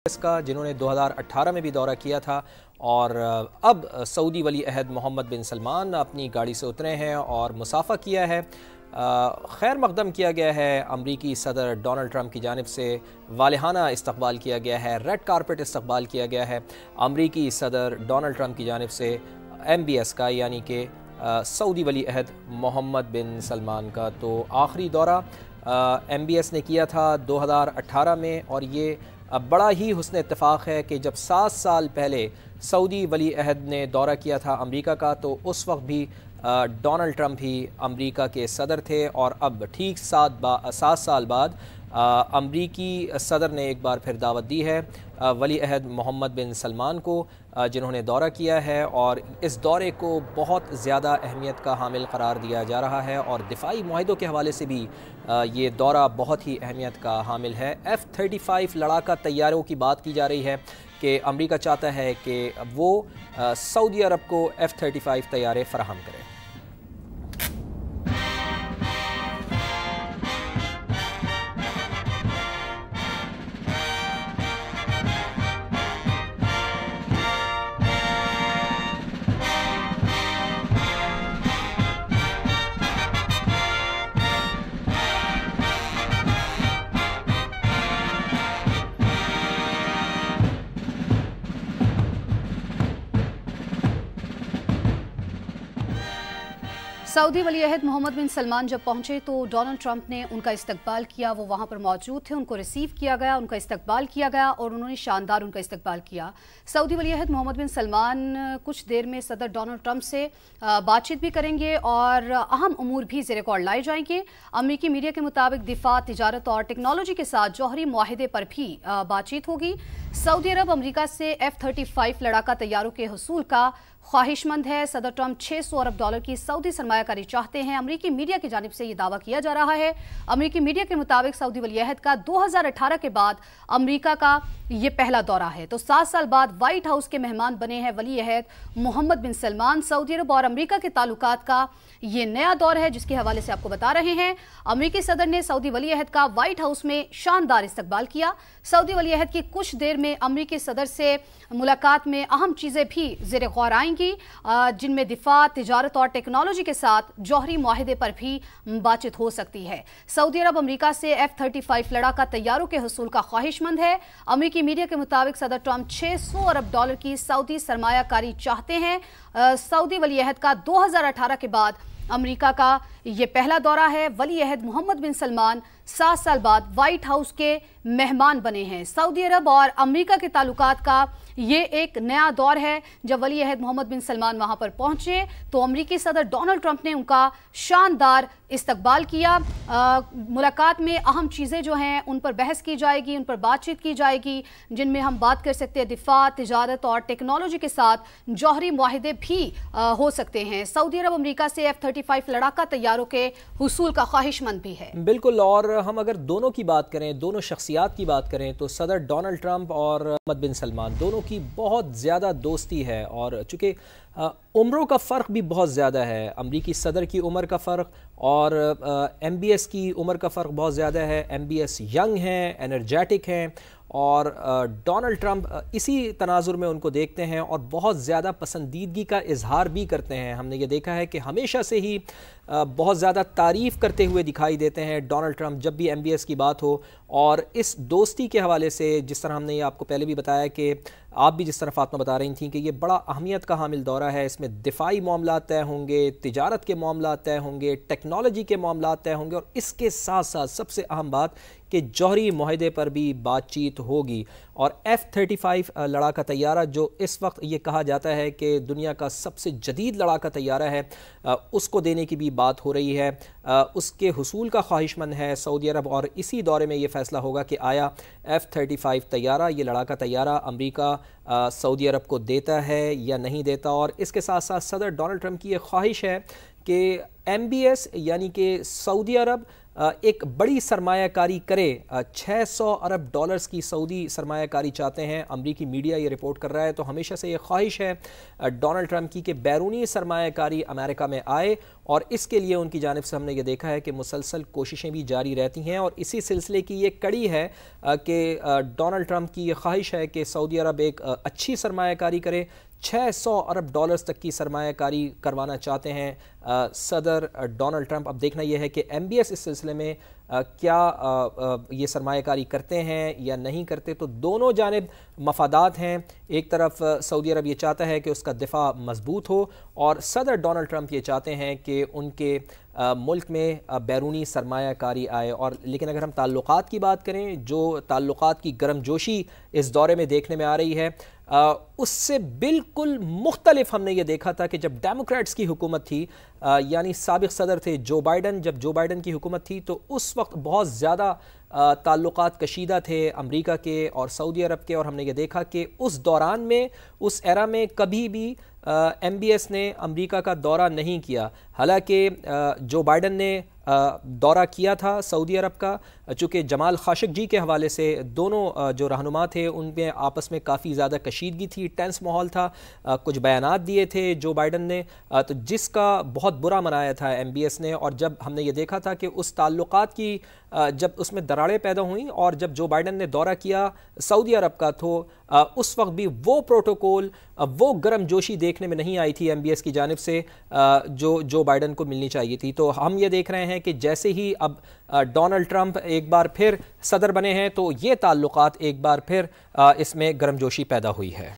کا जिन्होंने 2018 में भी दौरा किया था और अब सऊदी वली अहद मोहम्मद बिन सलमान अपनी गाड़ी से उतरे हैं और मुसाफा किया है। खैर मकदम किया गया है। अमरीकी सदर डोनाल्ड ट्रंप की जानिब से वालिहाना इस्तकबाल किया गया है, रेड कारपेट इस्तकबाल किया गया है अमरीकी सदर डोनाल्ड ट्रंप की जानिब से MBS का, यानी कि सऊदी वली अहद मोहम्मद बिन सलमान का। तो आखिरी दौरा MBS ने किया था 2018 में और ये बड़ा ही हुस्न इत्तेफाक है कि जब 7 साल पहले सऊदी वली अहद ने दौरा किया था अमेरिका का, तो उस वक्त भी डोनाल्ड ट्रंप ही अमेरिका के सदर थे और अब ठीक 7 साल बाद अमरीकी सदर ने एक बार फिर दावत दी है वली अहद मोहम्मद बिन सलमान को, जिन्होंने दौरा किया है और इस दौरे को बहुत ज़्यादा अहमियत का हामिल करार दिया जा रहा है और दिफाई मुआहिदों के हवाले से भी ये दौरा बहुत ही अहमियत का हामिल है। F-35 लड़ाका तैयारों की बात की जा रही है कि अमेरिका चाहता है कि वो सऊदी अरब को F-35 तैयारे फराहम करे। सऊदी वली अहद मोहम्मद बिन सलमान जब पहुंचे तो डोनाल्ड ट्रंप ने उनका इस्तकबाल किया। वो वहां पर मौजूद थे, उनको रिसीव किया गया, उनका इस्तकबाल किया गया और उन्होंने शानदार उनका इस्तकबाल किया। सऊदी वली अहद मोहम्मद बिन सलमान कुछ देर में सदर डोनाल्ड ट्रंप से बातचीत भी करेंगे और अहम उमूर भी ज़ेरे गौर लाए जाएंगे। अमरीकी मीडिया के मुताबिक दिफा, तिजारत और टेक्नोलॉजी के साथ जौहरी मुआहिदे पर भी बातचीत होगी। सऊदी अरब अमरीका से F-35 लड़ाका तैयारों के हुसूल का ख्वाहिशमंद है। सदर ट्रंप $600 अरब की सऊदी सरमायाकारी चाहते हैं। अमरीकी मीडिया की जानिब से ये दावा किया जा रहा है। अमरीकी मीडिया के मुताबिक सऊदी वली अहद का 2018 के बाद अमरीका का ये पहला दौरा है। तो 7 साल बाद व्हाइट हाउस के मेहमान बने हैं वली अहद मोहम्मद बिन सलमान। सऊदी अरब और अमरीका के ताल्लुकात का ये नया दौर है, जिसके हवाले से आपको बता रहे हैं। अमरीकी सदर ने सऊदी वली अहद का व्हाइट हाउस में शानदार इस्तकबाल किया। सऊदी वली अहद की कुछ देर में अमरीकी सदर से मुलाकात में अहम चीज़ें भी ज़ेरे गौर आएंगी, जिनमें दिफा, तिजारत और टेक्नोलॉजी के साथ जौहरी मुआहिदे पर भी बातचीत हो सकती है। सऊदी अरब अमरीका से F-35 लड़ाका तैयारों के हुसूल का ख्वाहिशमंद है। अमरीकी मीडिया के मुताबिक सदर ट्रंप $600 अरब की सऊदी सरमायाकारी चाहते हैं। सऊदी वली अहद का 2018 के बाद अमेरिका का ये पहला दौरा है। वली अहद मोहम्मद बिन सलमान 7 साल बाद व्हाइट हाउस के मेहमान बने हैं। सऊदी अरब और अमेरिका के ताल्लुकात का ये एक नया दौर है। जब वली अहद मोहम्मद बिन सलमान वहां पर पहुंचे तो अमेरिकी सदर डोनाल्ड ट्रंप ने उनका शानदार इस्तकबाल किया। मुलाकात में अहम चीज़ें जो हैं उन पर बहस की जाएगी, उन पर बातचीत की जाएगी, जिनमें हम बात कर सकते हैं दिफा, तिजारत और टेक्नोलॉजी के साथ जौहरी मुआहिदे भी हो सकते हैं। सऊदी अरब अमेरिका से F-35 लड़ाका तैयारों के हुसूल का ख्वाहिशमंद भी है। बिल्कुल। और हम अगर दोनों की बात करें, दोनों शख्सियात की बात करें, तो सदर डोनाल्ड ट्रंप और मोहम्मद बिन सलमान दोनों की बहुत ज़्यादा दोस्ती है और चूँकि उम्रों का फ़र्क भी बहुत ज़्यादा है। अमरीकी सदर की उम्र का फ़र्क और MBS की उम्र का फ़र्क बहुत ज़्यादा है। MBS यंग हैं, एनर्जेटिक हैं और डोनाल्ड ट्रंप इसी तनाजुर में उनको देखते हैं और बहुत ज़्यादा पसंदीदगी का इजहार भी करते हैं। हमने ये देखा है कि हमेशा से ही बहुत ज़्यादा तारीफ़ करते हुए दिखाई देते हैं डोनाल्ड ट्रंप जब भी MBS की बात हो। और इस दोस्ती के हवाले से जिस तरह हमने ये आपको पहले भी बताया कि आप भी जिस तरह फातिमा बता रही थी कि ये बड़ा अहमियत का हामिल दौरा है। इसमें दिफाई मामला तय होंगे, तिजारत के मामला तय होंगे, टेक्नोलॉजी के मामला तय होंगे और इसके साथ साथ सबसे अहम बात कि जौहरी मुआहिदे पर भी बातचीत होगी। और F-35 लड़ाका तैयारा, जो इस वक्त ये कहा जाता है कि दुनिया का सबसे जदीद लड़ाका तैयारा है, उसको देने की भी बात हो रही है। उसके हुसूल का ख्वाहिशमंद है सऊदी अरब और इसी दौरे में ये फ़ैसला होगा कि आया F-35 तैयारा, ये लड़ाका तैयारा अमेरिका सऊदी अरब को देता है या नहीं देता। और इसके साथ साथ सदर डोनाल्ड ट्रंप की ये ख्वाहिश है कि MBS यानी कि सऊदी अरब ایک بڑی سرمایہ کاری کرے. 600 ارب ڈالرز کی سعودی سرمایہ کاری چاہتے ہیں. امریکی میڈیا یہ رپورٹ کر رہا ہے. تو ہمیشہ سے یہ خواہش ہے ڈونلڈ ٹرمپ کی کہ بیرونی سرمایہ کاری امریکہ میں آئے, اور اس کے لیے ان کی جانب سے ہم نے یہ دیکھا ہے کہ مسلسل کوششیں بھی جاری رہتی ہیں. اور اسی سلسلے کی یہ کڑی ہے کہ ڈونلڈ ٹرمپ کی یہ خواہش ہے کہ سعودی عرب ایک اچھی سرمایہ کاری کرے. 600 ارب ڈالرز تک کی سرمایہ کاری کروانا چاہتے ہیں صدر ڈونلڈ ٹرمپ. اب دیکھنا یہ ہے کہ ایم بی ایس اس سلسلے میں کیا یہ سرمایہ کاری کرتے ہیں یا نہیں کرتے. تو دونوں جانب مفادات ہیں. ایک طرف سعودی عرب یہ چاہتا ہے کہ اس کا دفاع مضبوط ہو, اور صدر ڈونلڈ ٹرمپ یہ چاہتے ہیں کہ ان کے ملک میں بیرونی سرمایہ کاری آئے. اور لیکن اگر ہم تعلقات کی بات کریں, جو تعلقات کی گرم جوشی اس دورے میں دیکھنے میں آ رہی ہے, اس سے بالکل مختلف ہم نے یہ دیکھا تھا کہ جب ڈیموکریٹس کی حکومت تھی, یعنی سابق صدر تھے جو بائیڈن, جب جو بائیڈن کی حکومت تھی تو اس وقت بہت زیادہ تعلقات کشیدہ تھے امریکہ کے اور سعودی عرب کے. اور ہم نے یہ دیکھا کہ اس دوران میں, اس ایرا میں کبھی بھی ایم بی ایس نے امریکہ کا دورہ نہیں کیا. حالانکہ جو بائیڈن نے دورہ کیا تھا سعودی عرب کا, چونکہ جمال خاشق جی کے حوالے سے دونوں جو رہنما تھے ان میں آپس میں کافی زیادہ کشیدگی تھی, ٹینس ماحول تھا, کچھ بیانات دیے تھے جو بائیڈن نے, تو جس کا بہت برا منایا تھا ایم بی ایس نے. اور جب ہم نے یہ دیکھا تھا کہ اس تعلقات کی جب اس میں دراڑیں پیدا ہوئیں, اور جب جو بائیڈن نے دورہ کیا سعودی عرب کا, تو اس وقت بھی وہ پروٹوکول, وہ گرم جوشی دیکھنے میں نہیں آئی تھی ایم بی ایس کی جانب سے جو بائیڈن کو ملنی چاہیے تھی. تو ہم یہ دیکھ رہے ہیں کہ جیسے ہی اب ڈونلڈ ٹرمپ ایک بار پھر صدر بنے ہیں تو یہ تعلقات ایک بار پھر اس میں گرم جوشی پیدا ہوئی ہے.